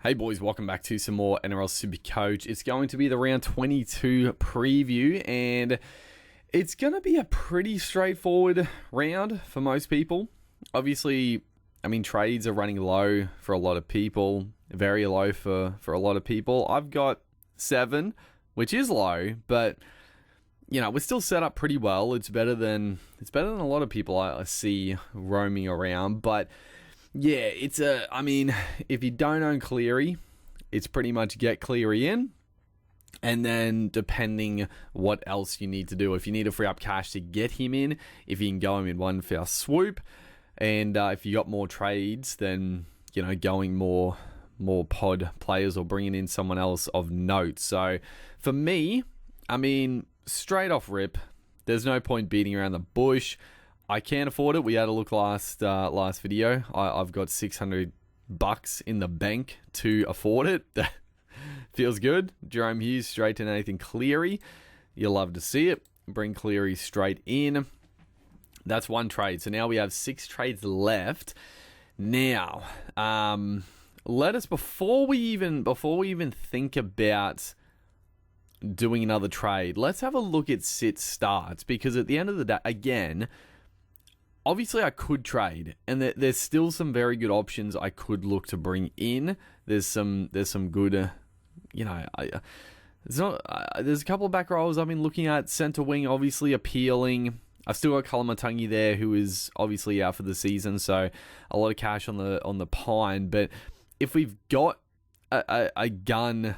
Hey boys, welcome back to some more Nrl Supercoach. It's going to be the round 22 preview, and it's going to be a pretty straightforward round for most people. Obviously, trades are running low for a lot of people, very low for a lot of people. I've got 7, which is low, but we're still set up pretty well. It's better than a lot of people I see roaming around, but yeah, if you don't own Cleary, it's pretty much get Cleary in, and then depending what else you need to do. If you need to free up cash to get him in, if you can go him in one foul swoop, and if you got more trades, then going more pod players or bringing in someone else of note. So for me, straight off rip, there's no point beating around the bush. I can't afford it. We had a look last video. I've got $600 in the bank to afford it. That feels good. Jerome Hughes straight to Nathan Cleary. You'll love to see it. Bring Cleary straight in. That's one trade. So now we have 6 trades left. Now, let us before we even think about doing another trade, let's have a look at sit starts, because at the end of the day, again, obviously, I could trade, and there's still some very good options I could look to bring in. There's some good, there's a couple of back rows I've been looking at. Center wing, obviously appealing. I've still got Kalamatangi there, who is obviously out for the season, so a lot of cash on the pine. But if we've got a gun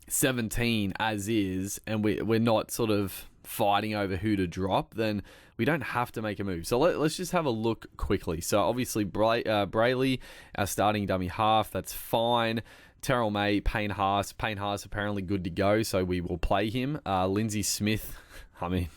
17 as is, and we're not sort of fighting over who to drop, then we don't have to make a move. So let's just have a look quickly. So obviously Brayley, our starting dummy half, that's fine. Terrell May, Payne Haas apparently good to go, so we will play him. Lindsay Smith, at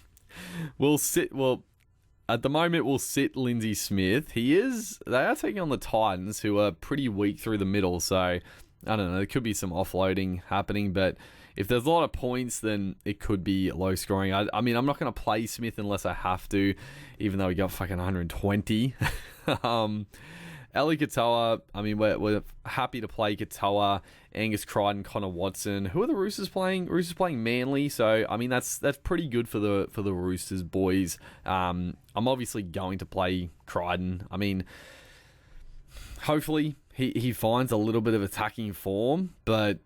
the moment we'll sit Lindsay Smith. They are taking on the Titans, who are pretty weak through the middle, so I don't know, there could be some offloading happening, but if there's a lot of points, then it could be low scoring. I'm not going to play Smith unless I have to, even though he got fucking 120. Eli Katoa, we're happy to play Katoa, Angus Crichton, Connor Watson. Who are the Roosters playing? Roosters playing Manly, so that's pretty good for the Roosters boys. I'm obviously going to play Crichton. Hopefully he finds a little bit of attacking form, but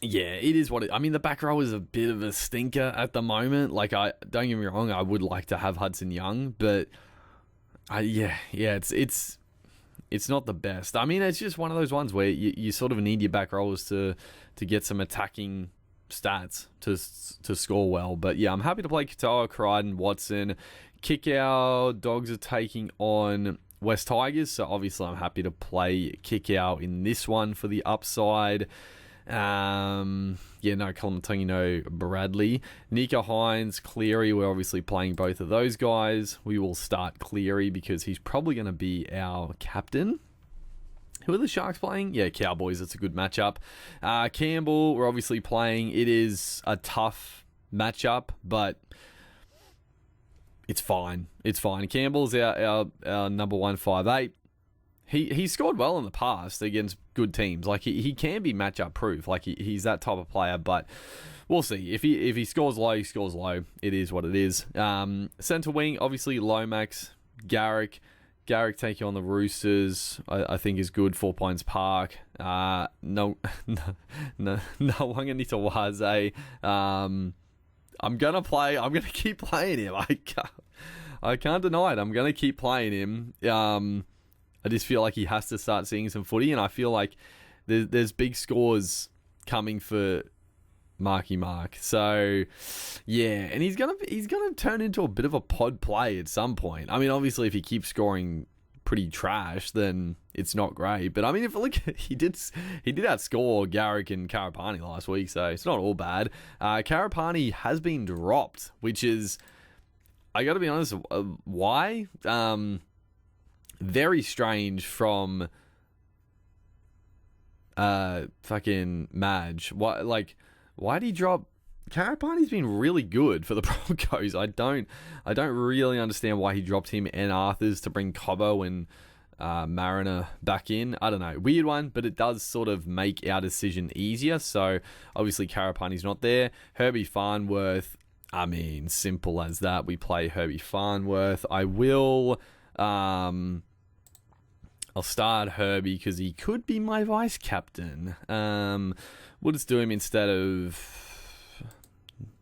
yeah, it is what it. The back row is a bit of a stinker at the moment. Don't get me wrong, I would like to have Hudson Young, but it's not the best. It's just one of those ones where you sort of need your back rowers to get some attacking stats to score well. But yeah, I'm happy to play Katoa, Crichton, Watson. Kick Out Dogs are taking on West Tigers, so obviously I'm happy to play Kick Out in this one for the upside. Kalamatangi, no Bradley. Nico Hines, Cleary, we're obviously playing both of those guys. We will start Cleary because he's probably going to be our captain. Who are the Sharks playing? Yeah, Cowboys, it's a good matchup. Campbell, we're obviously playing. It is a tough matchup, but it's fine. Campbell's our number 158. He scored well in the past against good teams. He can be matchup proof. He's that type of player, but we'll see. If he scores low, he scores low. It is what it is. Center wing, obviously Lomax, Garrick taking on the Roosters, I think is good. 4 Pines Park. No Wanganita. I'm gonna keep playing him. I can't deny it. I'm gonna keep playing him. I just feel like he has to start seeing some footy, and I feel like there's big scores coming for Marky Mark. So yeah, and he's gonna turn into a bit of a pod play at some point. Obviously, if he keeps scoring pretty trash, then it's not great. But if he did outscore Garrick and Karapani last week, so it's not all bad. Karapani has been dropped, which is, I got to be honest, why? Very strange from fucking Madge. Why did he drop? Karapani's been really good for the Broncos. I don't really understand why he dropped him and Arthurs to bring Cobbo and Mariner back in. I don't know. Weird one, but it does sort of make our decision easier. So, obviously, Karapani's not there. Herbie Farnworth, I mean, simple as that. We play Herbie Farnworth. I'll start Herbie because he could be my vice captain. We'll just do him instead of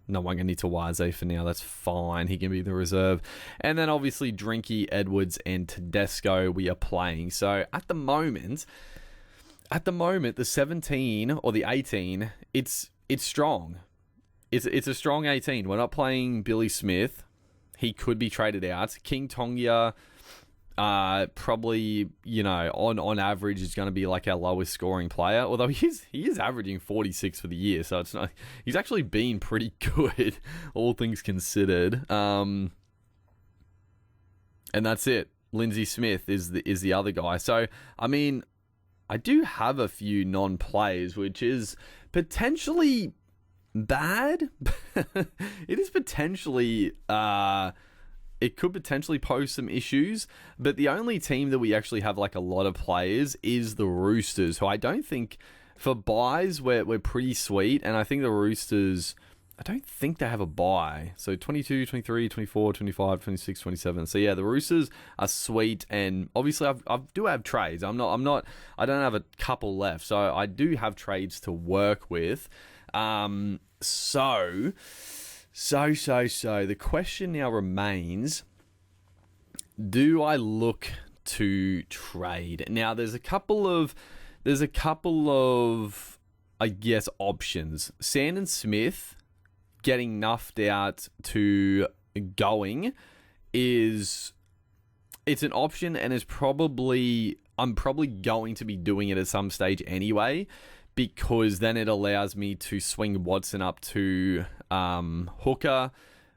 Nwaganitawaze for now. That's fine. He can be the reserve. And then obviously Drinky, Edwards, and Tedesco we are playing. So at the moment, the 17 or the 18, it's strong. It's a strong 18. We're not playing Billy Smith. He could be traded out. King Tonga, probably, on average is going to be like our lowest scoring player, although he is averaging 46 for the year, so it's not, he's actually been pretty good, all things considered. And that's it. Lindsay Smith is the other guy. So, I mean, I do have a few non-plays, which is potentially bad. It is potentially, it could potentially pose some issues, but the only team that we actually have like a lot of players is the Roosters, who I don't think for buys we're pretty sweet, and I think the Roosters, I don't think they have a buy. So 22, 23, 24, 25, 26, 27. So yeah, the Roosters are sweet, and obviously I do have trades. I don't have a couple left, so I do have trades to work with. So the question now remains, do I look to trade? Now there's a couple of I guess options. Sandon Smith getting nuffed out to going it's an option, and I'm probably going to be doing it at some stage anyway, because then it allows me to swing Watson up to hooker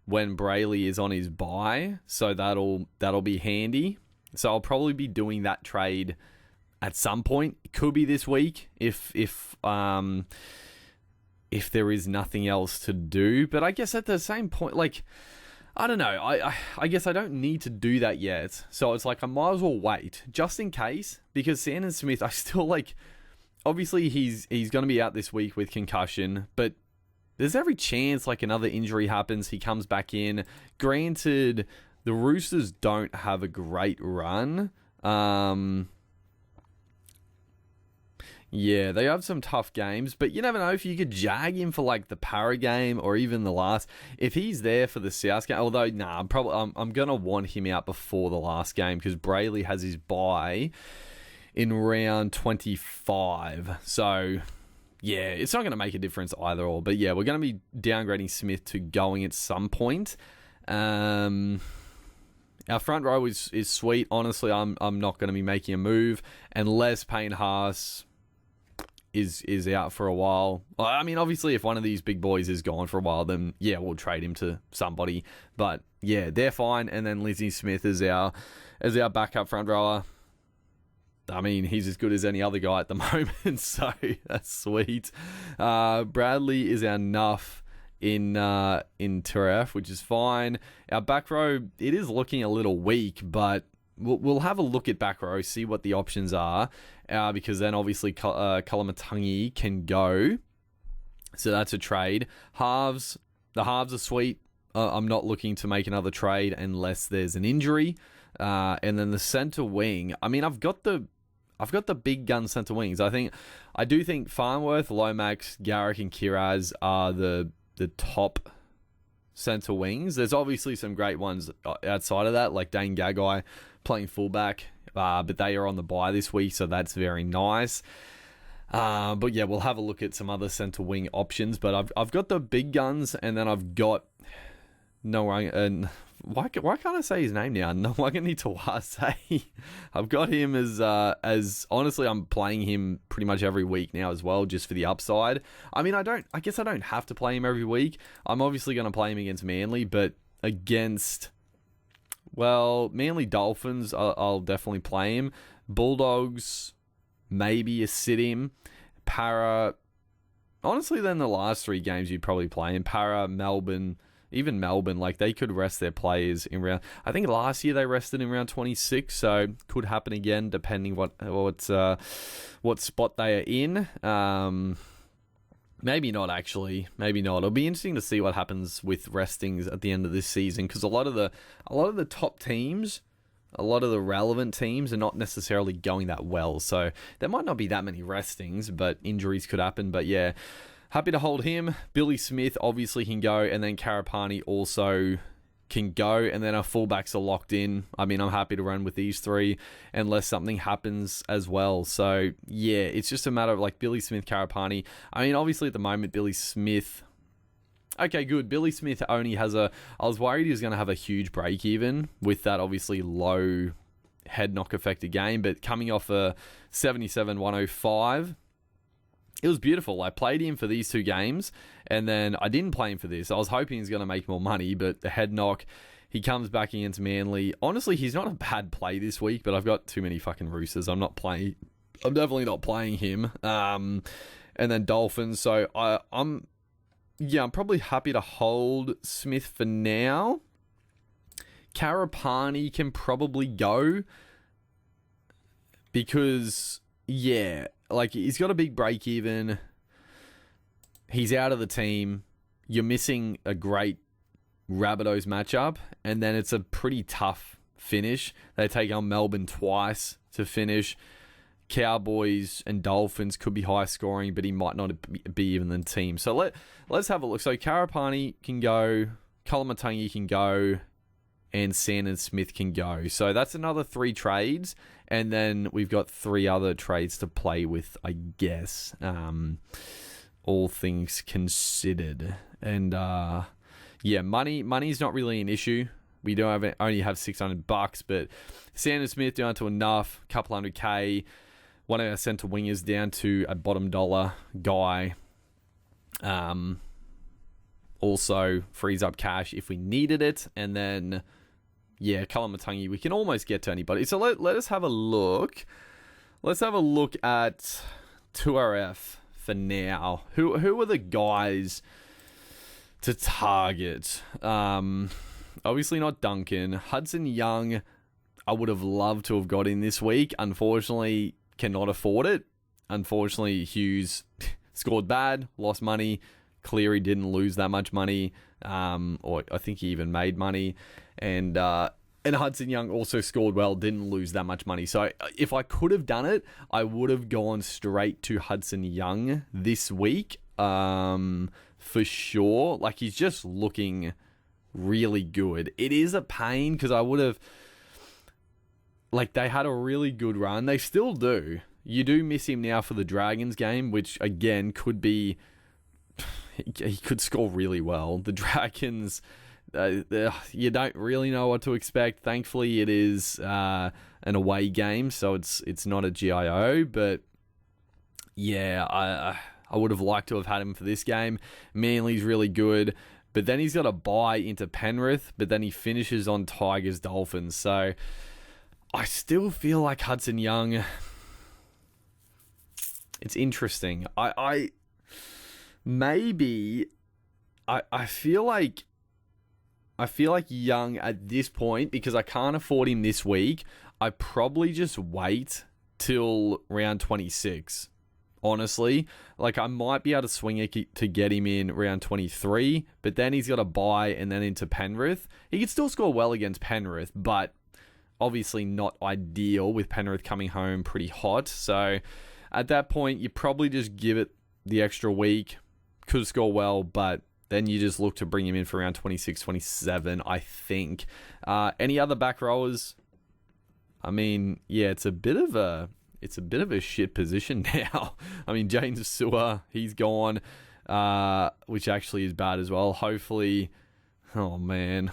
when Brayley is on his bye, so that'll be handy. So I'll probably be doing that trade at some point. It could be this week if there is nothing else to do. But I guess at the same point, like, I don't know. I guess I don't need to do that yet. So it's like I might as well wait just in case, because Sandon Smith, I still like. Obviously, he's going to be out this week with concussion, but there's every chance like another injury happens, he comes back in. Granted, the Roosters don't have a great run. Yeah, they have some tough games, but you never know if you could jag him for like the Para game or even the last. If he's there for the South game, although I'm going to want him out before the last game because Brayley has his bye in round 25. So, yeah, it's not going to make a difference either or. But yeah, we're going to be downgrading Smith to going at some point. Our front row is sweet. Honestly, I'm not going to be making a move unless Payne Haas is out for a while. I mean, obviously, if one of these big boys is gone for a while, then yeah, we'll trade him to somebody. But yeah, they're fine. And then Lindsay Smith is our backup front rower. I mean, he's as good as any other guy at the moment, so that's sweet. Bradley is our nuff in Turf, which is fine. Our back row, it is looking a little weak, but we'll have a look at back row, see what the options are, because then obviously Kalamatangi can go, so that's a trade. The halves are sweet. I'm not looking to make another trade unless there's an injury. And then the center wing, I mean, I've got the big gun center wings. I do think Farnworth, Lomax, Garrick, and Kiraz are the top center wings. There's obviously some great ones outside of that, like Dane Gagai playing fullback, but they are on the bye this week, so that's very nice. But yeah, we'll have a look at some other center wing options. But I've got the big guns, and then I've got why can't I say his name now? Nwaganitawaze. I've got him as honestly, I'm playing him pretty much every week now as well, just for the upside. I mean, I guess I don't have to play him every week. I'm obviously going to play him against Manly, but against, well, Manly Dolphins, I'll definitely play him. Bulldogs, maybe a sit him. Para, honestly, then the last three games you'd probably play him. Para, Melbourne, even Melbourne, like they could rest their players in round. I think last year they rested in round 26, so could happen again depending what spot they are in. Maybe not actually. Maybe not. It'll be interesting to see what happens with restings at the end of this season, because a lot of the top teams, a lot of the relevant teams are not necessarily going that well. So there might not be that many restings, but injuries could happen. But yeah, happy to hold him. Billy Smith obviously can go, and then Karapani also can go, and then our fullbacks are locked in. I mean, I'm happy to run with these three unless something happens as well. So yeah, it's just a matter of like Billy Smith, Karapani. I mean, obviously at the moment, Billy Smith. Okay, good. Billy Smith only has I was worried he was going to have a huge break even with that obviously low head knock affected game, but coming off a 77-105, it was beautiful. I played him for these 2 games, and then I didn't play him for this. I was hoping he's going to make more money, but the head knock, he comes back against Manly. Honestly, he's not a bad play this week, but I've got too many fucking Roosters. I'm definitely not playing him. And then Dolphins. So I'm probably happy to hold Smith for now. Karapani can probably go because, yeah, like he's got a big break even. He's out of the team. You're missing a great Rabbitohs matchup, and then it's a pretty tough finish. They take on Melbourne twice to finish. Cowboys and Dolphins could be high scoring, but he might not be even the team. So let's have a look. So Karapani can go, Koloamatangi can go, and Sandon Smith can go. So that's another 3 trades, and then we've got 3 other trades to play with, I guess. All things considered. And yeah, money's not really an issue. We don't only have $600, but Sandon Smith down to enough, couple $100K. One of our centre wingers down to a bottom dollar guy. Also frees up cash if we needed it. And then, yeah, Koloamatangi, we can almost get to anybody. So let us have a look. Let's have a look at 2RF for now. Who are the guys to target? Obviously not Duncan. Hudson Young, I would have loved to have got in this week. Unfortunately, cannot afford it. Unfortunately, Hughes scored bad, lost money. Cleary didn't lose that much money, or I think he even made money. And Hudson Young also scored well, didn't lose that much money. So if I could have done it, I would have gone straight to Hudson Young this week, for sure. Like, he's just looking really good. It is a pain because I would have, like, they had a really good run. They still do. You do miss him now for the Dragons game, which again could be, he could score really well. The Dragons, you don't really know what to expect. Thankfully, it is an away game, so it's not a GIO. But yeah, I would have liked to have had him for this game. Manly's really good, but then he's got a bye into Penrith, but then he finishes on Tigers Dolphins. So I still feel like Hudson Young. It's interesting. I feel like Young at this point, because I can't afford him this week, I probably just wait till round 26. Honestly, like, I might be able to swing it to get him in round 23, but then he's got a bye and then into Penrith. He could still score well against Penrith, but obviously not ideal with Penrith coming home pretty hot. So at that point, you probably just give it the extra week. Could score well, but then you just look to bring him in for around 26, 27, I think. Any other back rowers? I mean, yeah, it's a bit of a shit position now. I mean, James Sewer, he's gone, which actually is bad as well. Hopefully, oh man,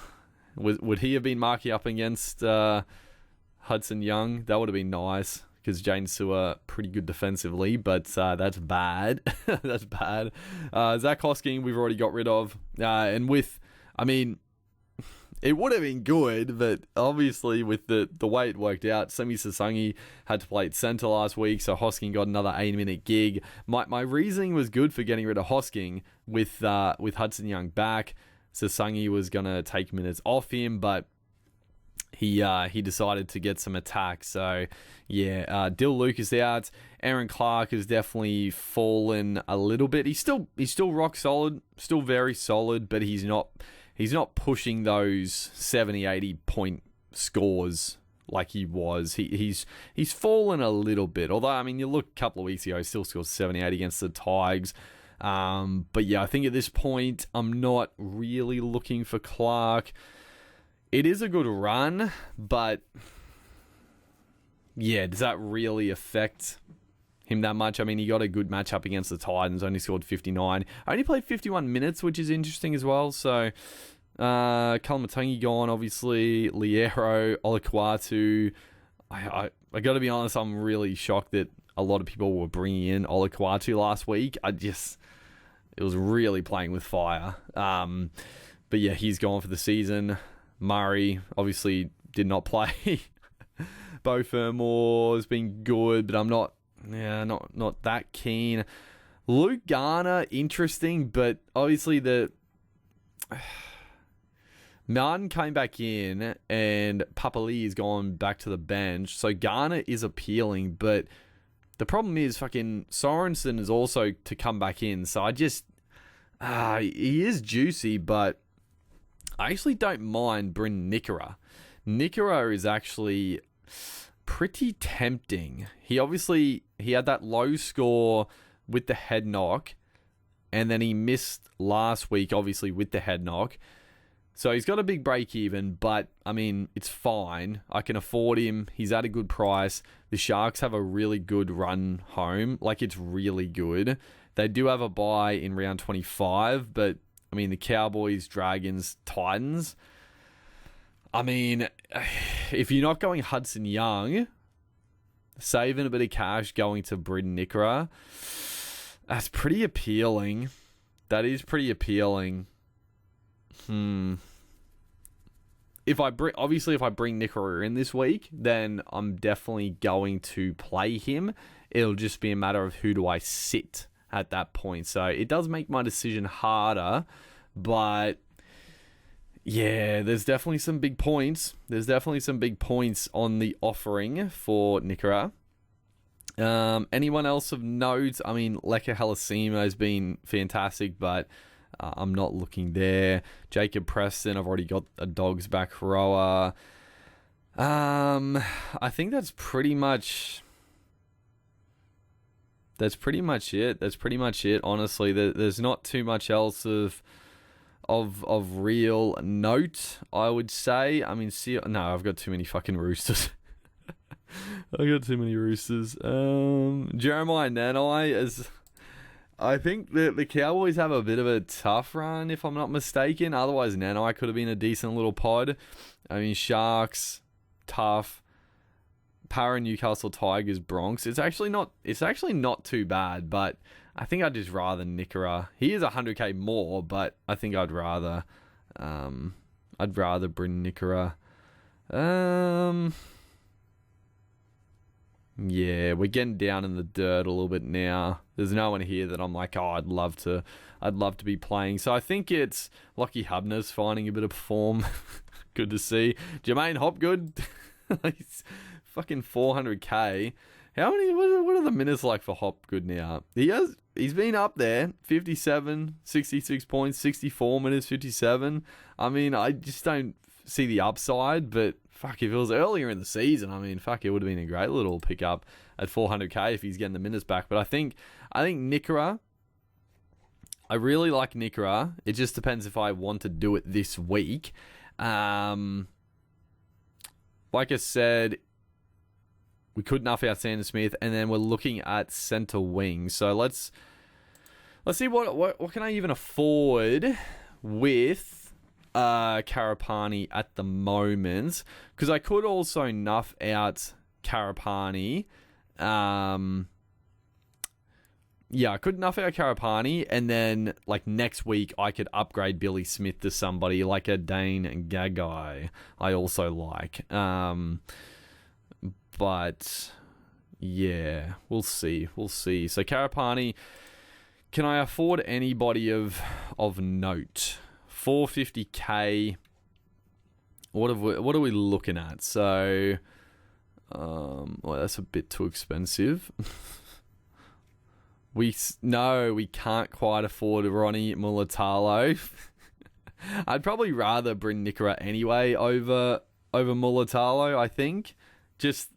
would he have been marking up against Hudson Young? That would have been nice, because James Sewer pretty good defensively, but that's bad. That's bad. Zach Hosking, we've already got rid of. And with, I mean, it would have been good, but obviously with the way it worked out, Semi Sasangi had to play at centre last week, so Hosking got another 8-minute gig. My reasoning was good for getting rid of Hosking with Hudson Young back. Sasangi was going to take minutes off him, but he decided to get some attacks. So, yeah, Dill Lucas out. Aaron Clark has definitely fallen a little bit. He's still rock solid, still very solid, but he's not pushing those 70, 80 point scores like he was. He's fallen a little bit. Although, I mean, you look a couple of weeks ago, he still scored 78 against the Tigers. But yeah, I think at this point, I'm not really looking for Clark. It is a good run, but yeah, does that really affect him that much? I mean, he got a good matchup against the Titans, only scored 59. Only played 51 minutes, which is interesting as well. So, Kalamatangi gone, obviously. Liero, Olakwatu. I got to be honest, I'm really shocked that a lot of people were bringing in Olakwatu last week. It was really playing with fire. But yeah, he's gone for the season. Murray obviously did not play. Beau Fermore's been good, but I'm not that keen. Luke Garner, interesting, but obviously Martin came back in and Papali has gone back to the bench. So Garner is appealing, but the problem is fucking Sorensen is also to come back in. So he is juicy, but I actually don't mind Bryn Nickera. Nickera is actually pretty tempting. He had that low score with the head knock, and then he missed last week, obviously, with the head knock. So he's got a big break even, but I mean, it's fine. I can afford him. He's at a good price. The Sharks have a really good run home. Like, it's really good. They do have a bye in round 25, but I mean, the Cowboys, Dragons, Titans. I mean, if you're not going Hudson Young, saving a bit of cash, going to Bryn Nickera, that's pretty appealing. That is pretty appealing. If I bring Nickera in this week, then I'm definitely going to play him. It'll just be a matter of who do I sit at that point. So it does make my decision harder, but yeah, there's definitely some big points. There's definitely some big points on the offering for Nickera. Anyone else of note? I mean, Leka Halasima has been fantastic, but I'm not looking there. Jacob Preston, I've already got a Dogs back rower. I think that's pretty much it. Honestly, there's not too much else of real note, I would say. I mean, I've got too many fucking Roosters. Jeremiah Nanai, I think the Cowboys have a bit of a tough run, if I'm not mistaken. Otherwise, Nanai could have been a decent little pod. I mean, Sharks, tough. Para, Newcastle, Tigers, Bronx. It's actually not too bad, but I think I'd just rather Nickera. He is 100k more, but I think I'd rather bring Nickera. Yeah, we're getting down in the dirt a little bit now. There's no one here that I'm like, oh, I'd love to be playing. So I think it's Lockie Hubner's finding a bit of form. Good to see. Jermaine Hopgood, he's fucking 400k. How many? What are the minutes like for Hopgood now? He's been up there, 57, 66 points, 64 minutes, 57. I mean, I just don't see the upside, but fuck, if it was earlier in the season, I mean, fuck, it would have been a great little pickup at 400k if he's getting the minutes back. But I think Nickera, I really like Nickera. It just depends if I want to do it this week. Like I said, we couldn't nuff out Sandon Smith, and then we're looking at centre wing. So let's see what can I even afford with Karapani at the moment, because I could also nuff out Karapani. I could nuff out Karapani, and then like next week I could upgrade Billy Smith to somebody like a Dane Gagai. I also like. But yeah, we'll see. So Karapani, can I afford anybody of note 450k. What are we looking at? So, well, that's a bit too expensive. We can't quite afford Ronnie Mulatalo. I'd probably rather bring Nikora anyway over Mulatalo, I think. Just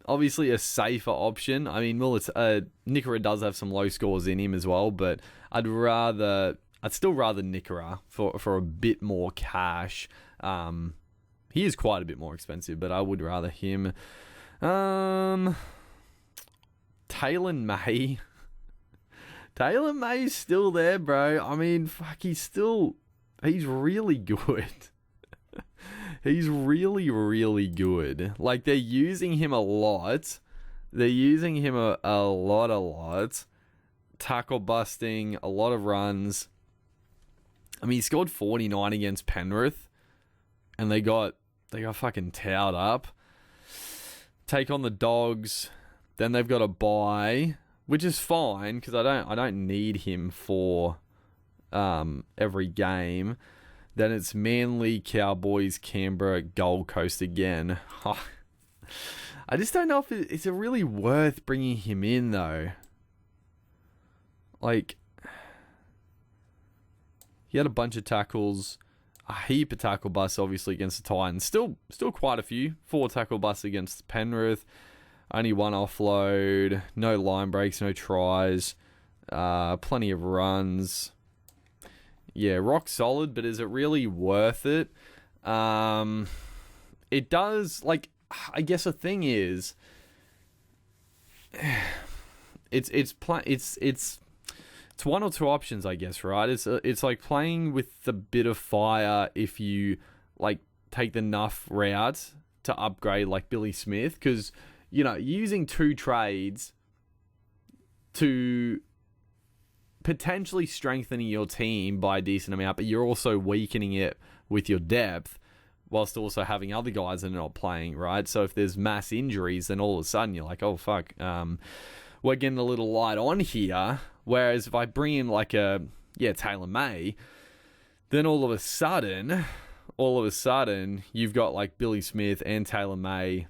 obviously a safer option. I mean, Nikora does have some low scores in him as well, but I'd still rather Nikora for a bit more cash. He is quite a bit more expensive, but I would rather him. Taylor May. Taylor May's still there, bro. I mean, fuck, he's really good. He's really, really good. Like, they're using him a lot. They're using him a lot. Tackle busting, a lot of runs. I mean, he scored 49 against Penrith, and they got fucking towed up. Take on the Dogs. Then they've got a bye, which is fine because I don't need him for every game. Then it's Manly, Cowboys, Canberra, Gold Coast again. I just don't know if it's really worth bringing him in though. Like, he had a bunch of tackles, a heap of tackle busts obviously against the Titans. Still quite a few. 4 tackle busts against Penrith. Only 1 offload, no line breaks, no tries, plenty of runs. Yeah, rock solid, but is it really worth it? It does, like, I guess the thing is, it's one or two options, I guess, right? It's like playing with the bit of fire if you, like, take the Nuff route to upgrade, like Billy Smith, because, you know, using 2 trades to potentially strengthening your team by a decent amount, but you're also weakening it with your depth whilst also having other guys that are not playing, right? So if there's mass injuries, then all of a sudden you're like, oh, fuck, we're getting a little light on here. Whereas if I bring in like Taylor May, then all of a sudden, you've got like Billy Smith and Taylor May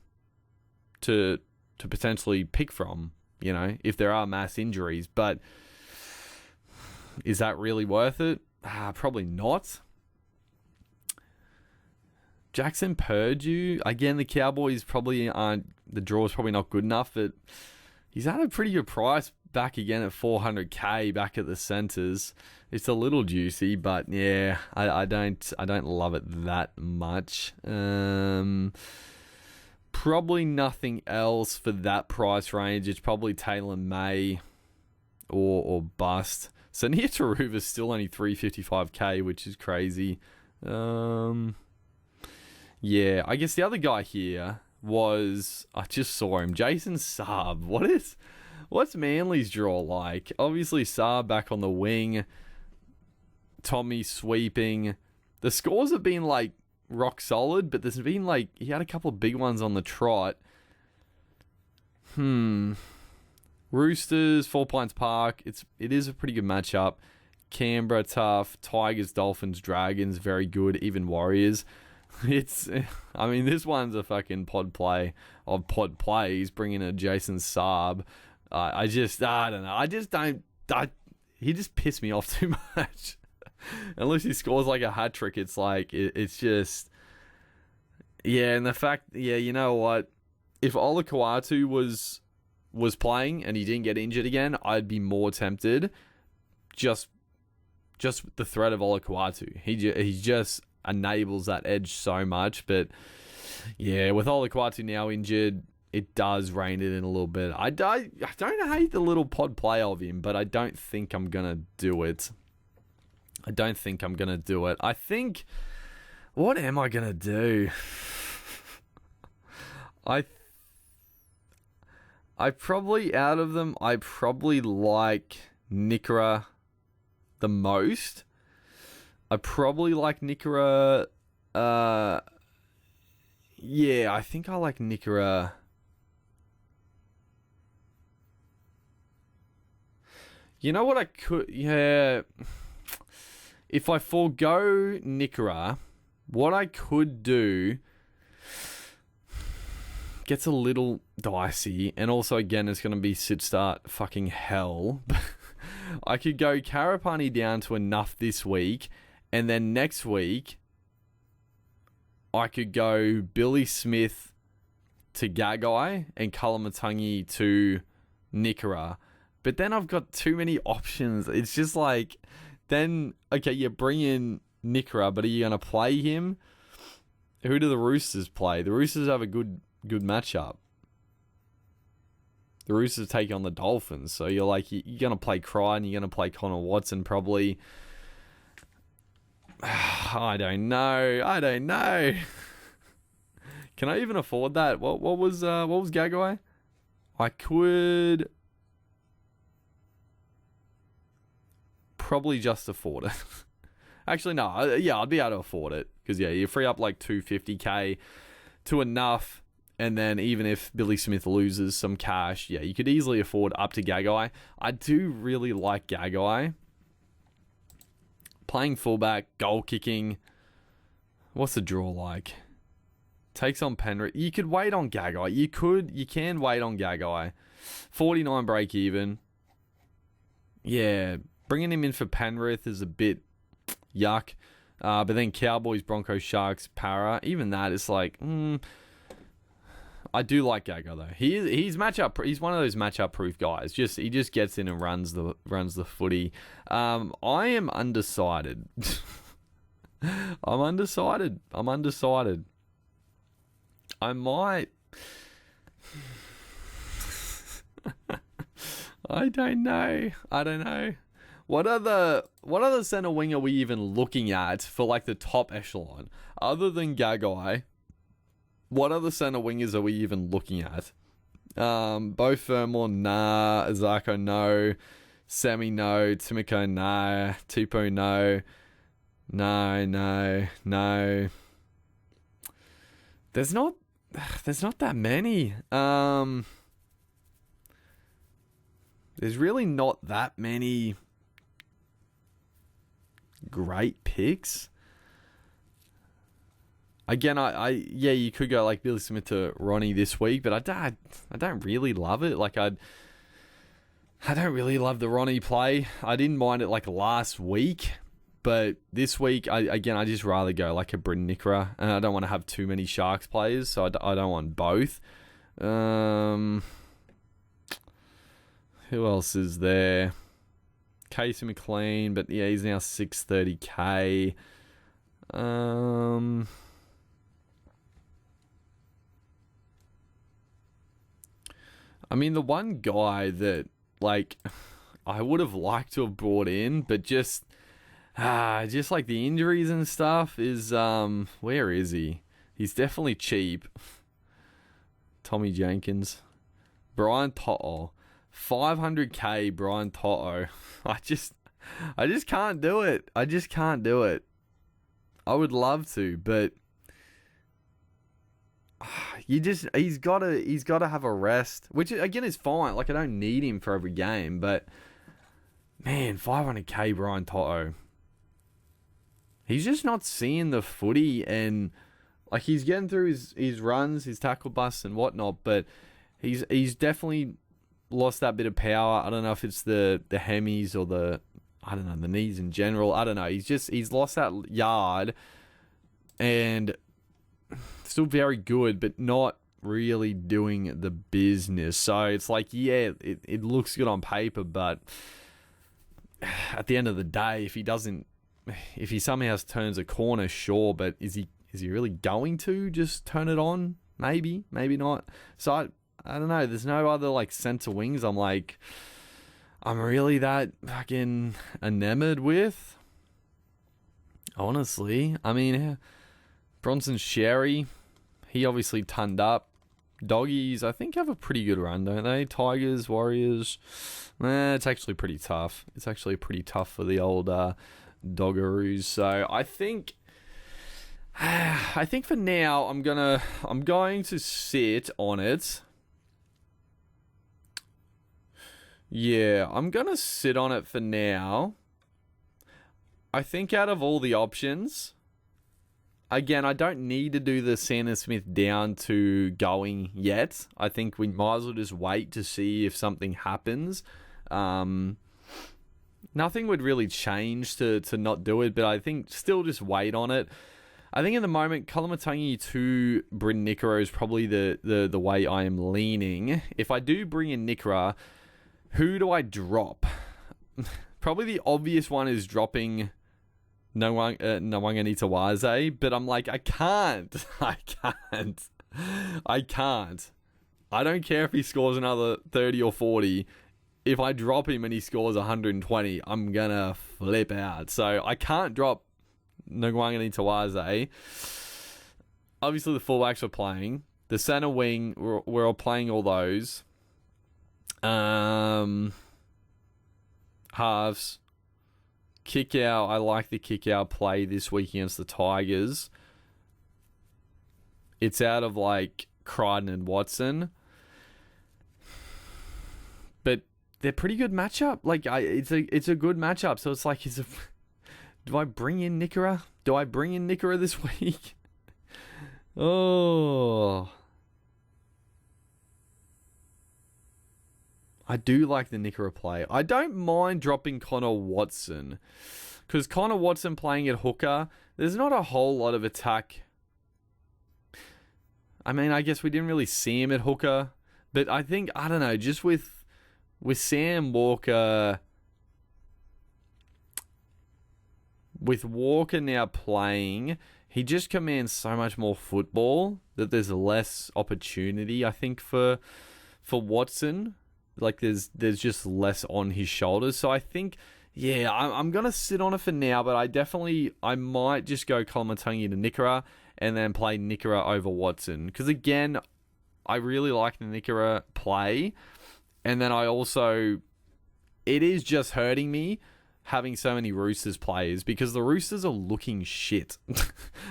to potentially pick from, you know, if there are mass injuries. But is that really worth it? Probably not. Jackson Purdue, again, the Cowboys probably aren't, the draw's probably not good enough, but he's at a pretty good price back again at 400k back at the centers. It's a little juicy, but yeah, I don't love it that much. Probably nothing else for that price range. It's probably Taylor May or bust. So Nia Taruva's still only 355k, which is crazy. Yeah, I guess the other guy here was, I just saw him, Jason Saab. What's Manly's draw like? Obviously Saab back on the wing, Tommy sweeping. The scores have been like rock solid, but there's been like, he had a couple of big ones on the trot. Roosters, 4 Pines Park. It is a pretty good matchup. Canberra tough. Tigers, Dolphins, Dragons very good. Even Warriors. This one's a fucking pod play of pod plays. Bringing a Jason Saab. I don't know. He just pissed me off too much. Unless he scores like a hat trick, it's like it's just, yeah. And the fact, yeah, you know what? If Ola Kawatu was playing and he didn't get injured again, I'd be more tempted. Just the threat of Ola Kawatu. He just enables that edge so much. But yeah, with Ola Kawatu now injured, it does rein it in a little bit. I don't hate the little pod play of him, but I don't think I'm gonna do it. I think, what am I gonna do? I probably, out of them, I probably like Nikora the most. I probably like Nikora. Yeah, I think I like Nikora. You know what I could... Yeah. if I forego Nrl, what I could do gets a little dicey, and also again it's going to be sit start fucking hell. I could go Karapani down to enough this week, and then next week I could go Billy Smith to Gagai and Kalamatangi to Nrl. But then I've got too many options. It's just like, then, okay, you bring in Nrl, but are you going to play him? Who do the Roosters play? The Roosters have a good matchup. The Roosters take on the Dolphins. So you're like, you're going to play Crichton, you're going to play Connor Watson probably. I don't know. Can I even afford that? What was Gagai? I could probably just afford it. Actually, no. Yeah, I'd be able to afford it. Because, yeah, you free up like $250K to enough. And then even if Billy Smith loses some cash, yeah, you could easily afford up to Gagai. I do really like Gagai. Playing fullback, goal kicking. What's the draw like? Takes on Penrith. You could wait on Gagai. You can wait on Gagai. 49 break even. Yeah, bringing him in for Penrith is a bit yuck. But then Cowboys, Broncos, Sharks, Para. Even that is like, I do like Gagai though. He's matchup. He's one of those matchup proof guys. He just gets in and runs the footy. I am undecided. I'm undecided. I might. I don't know. What other center wing are we even looking at for like the top echelon other than Gagai? What other center wingers are we even looking at? Bo Fermor, nah. Azarko, no. Semi, no. Timiko, no. Tupo, no. No. There's not that many. There's really not that many great picks. Again, yeah, you could go like Billy Smith to Ronnie this week, but I don't really love it. Like I don't really love the Ronnie play. I didn't mind it like last week, but this week, I just rather go like a Bryn Nrl, and I don't want to have too many Sharks players, so I don't want both. Who else is there? Casey McLean, but yeah, he's now 630K. I mean, the one guy that, like, I would have liked to have brought in, but just like the injuries and stuff is, where is he? He's definitely cheap. Tommy Jenkins. Brian To'o. 500K Brian To'o. I just can't do it. I would love to, but he's got to have a rest, which again is fine. Like I don't need him for every game, but man, 500K Brian To'o. He's just not seeing the footy, and like he's getting through his runs, his tackle busts and whatnot, but he's definitely lost that bit of power. I don't know if it's the hemis or the knees in general. I don't know. He's lost that yard, and still very good, but not really doing the business. So it's like, yeah, it looks good on paper, but at the end of the day, if he somehow turns a corner, sure, but is he really going to just turn it on? Maybe not. So I don't know. There's no other like center wings I'm really that fucking enamored with. Honestly, I mean, Bronson Sherry, he obviously turned up. Doggies, I think, have a pretty good run, don't they? Tigers, Warriors. It's actually pretty tough. It's actually pretty tough for the old Doggeroos. So I think for now I'm going to sit on it. Yeah, I'm going to sit on it for now. I think out of all the options, again, I don't need to do the Sandon Smith down to going yet. I think we might as well just wait to see if something happens. Nothing would really change to not do it, but I think still just wait on it. I think at the moment, Koloamatangi to Bryn Nikora is probably the way I am leaning. If I do bring in Nikora, who do I drop? Probably the obvious one is dropping Nwanganitawaze, but I'm like, I can't. I don't care if he scores another 30 or 40. If I drop him and he scores 120, I'm gonna flip out. So I can't drop Nwanganitawaze. Obviously, the fullbacks are playing. The centre wing, we're all playing all those. Halves. Kick out. I like the kick out play this week against the Tigers. It's out of like Crichton and Watson. But they're pretty good matchup. Like it's a good matchup. So it's like, do I bring in Nikora? Do I bring in Nikora this week? Oh. I do like the Nikora play. I don't mind dropping Connor Watson. Because Connor Watson playing at hooker, there's not a whole lot of attack. I mean, I guess we didn't really see him at hooker. But I think, I don't know, just with Sam Walker... With Walker now playing, he just commands so much more football that there's less opportunity, I think, for Watson. Like, there's just less on his shoulders. So I think, yeah, I'm going to sit on it for now, but I might just go Koloamatangi to Nikora and then play Nikora over Watson. Because, again, I really like the Nikora play. And then it is just hurting me having so many Roosters players because the Roosters are looking shit.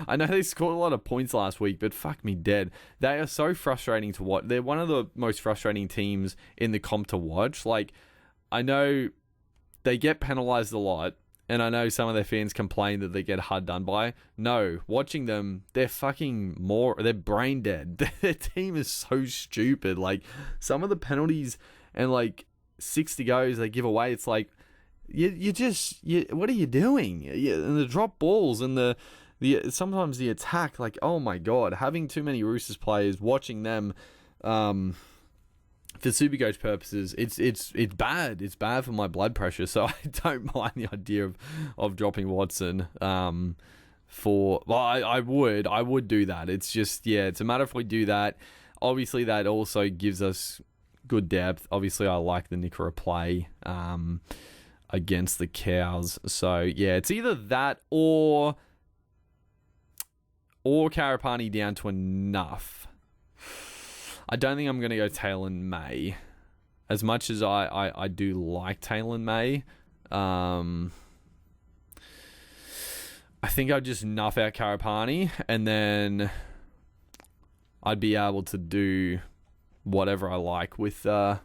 I know they scored a lot of points last week, but fuck me dead. They are so frustrating to watch. They're one of the most frustrating teams in the comp to watch. Like, I know they get penalised a lot, and I know some of their fans complain that they get hard done by. No, watching them, they're brain dead. Their team is so stupid. Like, some of the penalties and like 60 goes they give away, it's like, what are you doing? And the drop balls and the sometimes the attack, like, oh my god, having too many Roosters players, watching them, for Supercoach purposes, it's bad. It's bad for my blood pressure. So I don't mind the idea of dropping Watson. I would do that. It's just, yeah, it's a matter if we do that. Obviously, that also gives us good depth. Obviously, I like the Nikora play. Against the Cows. So, yeah, it's either that or Karapani down to enough. I don't think I'm going to go Taylor May. As much as I do like Taylor May, I think I'd just nuff out Karapani and then I'd be able to do whatever I like with a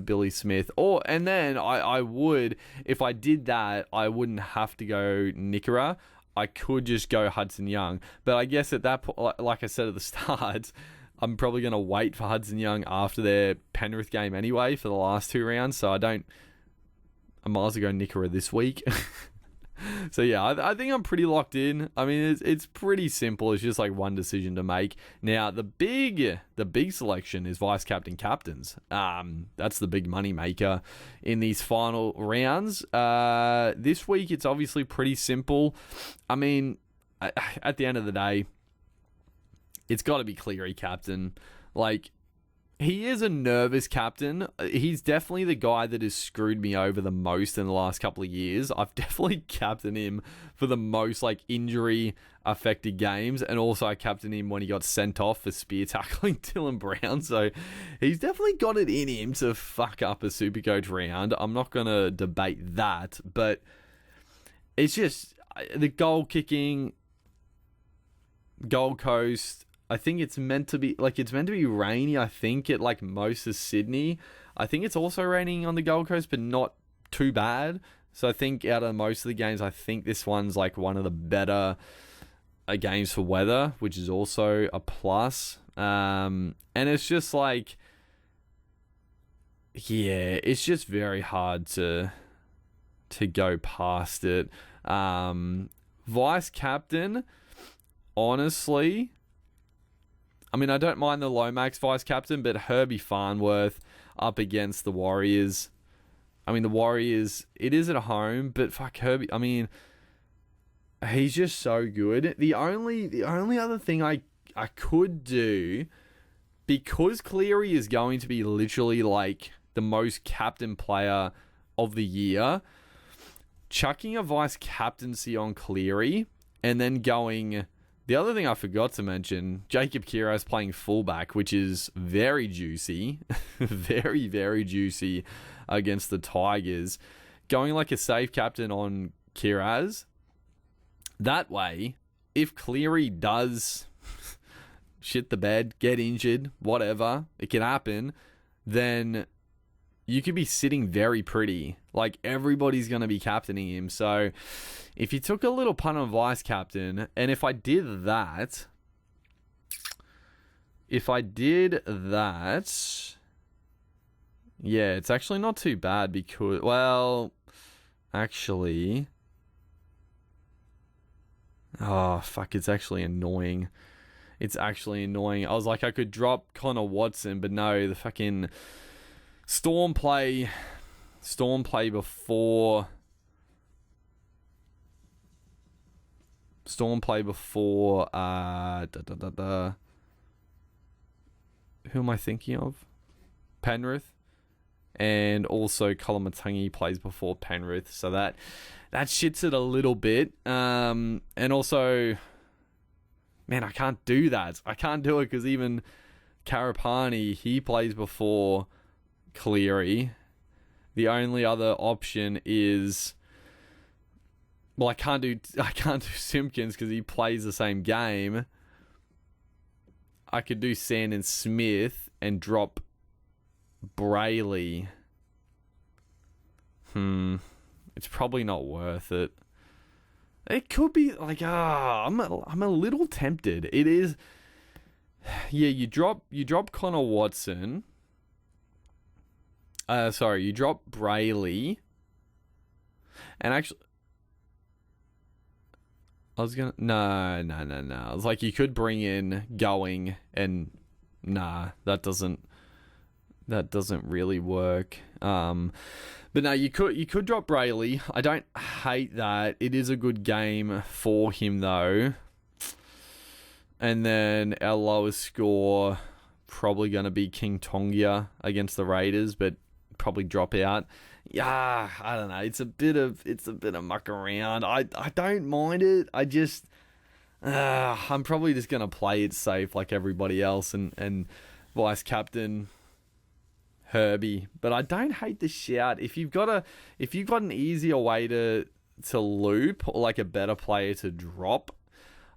Billy Smith. And then I would, if I did that, I wouldn't have to go Nikora. I could just go Hudson Young. But I guess at that point, like I said at the start, I'm probably going to wait for Hudson Young after their Penrith game anyway for the last two rounds. So I might as well go Nikora this week. So yeah, I think I'm pretty locked in. I mean, it's pretty simple. It's just like one decision to make. Now, the big selection is vice captain captains. That's the big money maker in these final rounds. This week, it's obviously pretty simple. I mean, at the end of the day, it's got to be Cleary captain. Like, he is a nervous captain. He's definitely the guy that has screwed me over the most in the last couple of years. I've definitely captained him for the most like injury affected games, and also I captained him when he got sent off for spear tackling Dylan Brown. So he's definitely got it in him to fuck up a Supercoach round. I'm not going to debate that, but it's just the goal kicking, Gold Coast. I think it's meant to be rainy, I think, at like most of Sydney. I think it's also raining on the Gold Coast, but not too bad. So I think out of most of the games, I think this one's like one of the better games for weather, which is also a plus. And it's just like, yeah, it's just very hard to go past it. Vice captain, honestly, I mean, I don't mind the Lomax vice captain, but Herbie Farnworth up against the Warriors. I mean, the Warriors, it is at home, but fuck Herbie. I mean, he's just so good. The only other thing I could do, because Cleary is going to be literally like the most captain player of the year, chucking a vice captaincy on Cleary and then going. The other thing I forgot to mention, Jacob Kiraz playing fullback, which is very juicy, very, very juicy against the Tigers. Going like a safe captain on Kiraz. That way, if Cleary does shit the bed, get injured, whatever, it can happen, then you could be sitting very pretty. Like, everybody's going to be captaining him. So, if you took a little punt on vice captain, and if I did that, yeah, it's actually not too bad because, well, actually, oh, fuck, it's actually annoying. It's actually annoying. I was like, I could drop Connor Watson, but no, the fucking Storm play before who am I thinking of? Penrith. And also Kolomatangi plays before Penrith, so that shits it a little bit. And also, man, I can't do that. I can't do it because even Karapani, he plays before Cleary. The only other option is, well, I can't do Simpkins because he plays the same game. I could do Sandon Smith and drop Brayley. It's probably not worth it. It could be like, I'm a little tempted. It is. Yeah, you drop Connor Watson. You drop Brayley. And actually, I was gonna no. I was like, you could bring in Going, and nah, that doesn't really work. But no, you could drop Brayley. I don't hate that. It is a good game for him though. And then our lowest score probably going to be King Tongia against the Raiders, but probably drop out. Yeah, I don't know. It's a bit of muck around. I don't mind it. I just I'm probably just going to play it safe like everybody else and vice captain Herbie. But I don't hate the shout. If you've got an easier way to loop or like a better player to drop,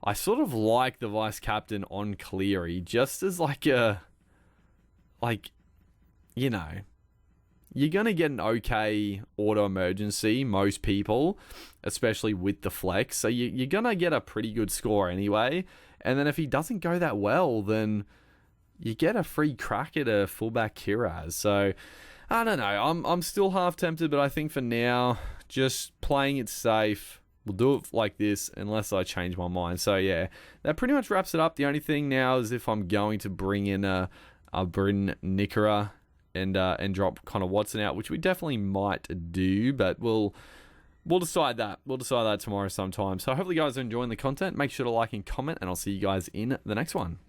I sort of like the vice captain on Cleary just as like a, like, you know, you're going to get an okay auto emergency, most people, especially with the flex. So you're going to get a pretty good score anyway. And then if he doesn't go that well, then you get a free crack at a fullback Kiraz. So I don't know. I'm still half tempted, but I think for now, just playing it safe, we'll do it like this unless I change my mind. So yeah, that pretty much wraps it up. The only thing now is if I'm going to bring in a Bryn Nickera and drop Connor Watson out, which we definitely might do, but we'll decide that. We'll decide that tomorrow sometime. So hopefully you guys are enjoying the content. Make sure to like and comment, and I'll see you guys in the next one.